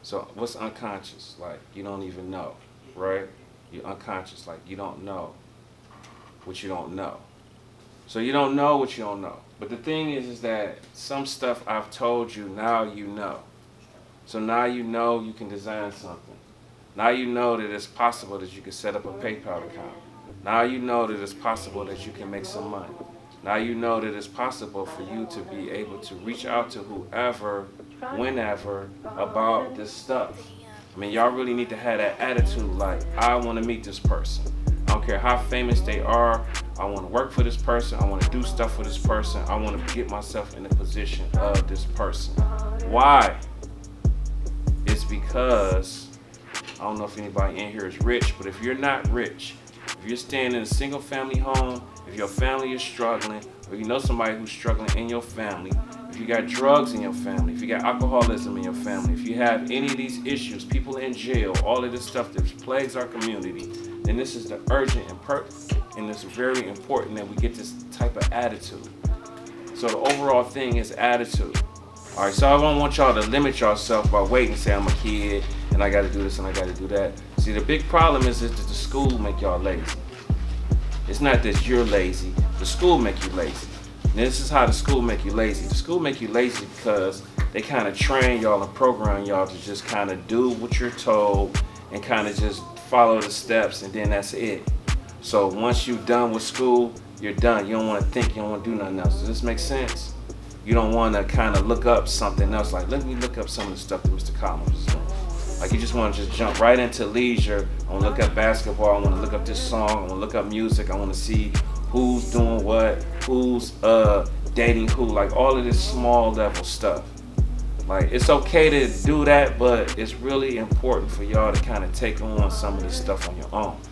So what's unconscious? Like you don't even know, right? You're unconscious, like you don't know what you don't know. So you don't know what you don't know. But the thing is that some stuff I've told you, now you know. So now you know you can design something. Now you know that it's possible that you can set up a PayPal account. Now you know that it's possible that you can make some money. Now you know that it's possible for you to be able to reach out to whoever, whenever, about this stuff. I mean, y'all really need to have that attitude like, I want to meet this person. I don't care how famous they are. I want to work for this person. I want to do stuff for this person. I want to get myself in the position of this person. Why? It's because, I don't know if anybody in here is rich, but if you're not rich, if you're staying in a single family home, if your family is struggling, or you know somebody who's struggling in your family, if you got drugs in your family, if you got alcoholism in your family, if you have any of these issues, people in jail, all of this stuff that plagues our community, then this is the urgent and it's very important that we get this type of attitude. So the overall thing is attitude. All right, so I don't want y'all to limit yourself by waiting and say I'm a kid and I got to do this and I got to do that. See, the big problem is that the school make y'all lazy. It's not that you're lazy, the school make you lazy. And this is how the school make you lazy. The school make you lazy because they kind of train y'all and program y'all to just kind of do what you're told and kind of just follow the steps, and then that's it. So once you're done with school, you're done. You don't want to think, you don't want to do nothing else. Does this make sense? You don't want to kind of look up something else, like let me look up some of the stuff that Mr. Collins is doing. Like you just want to just jump right into leisure. I want to look up basketball, I want to look up this song, I want to look up music, I want to see who's doing what, who's dating who, like all of this small level stuff. Like it's okay to do that, but it's really important for y'all to kind of take on some of this stuff on your own.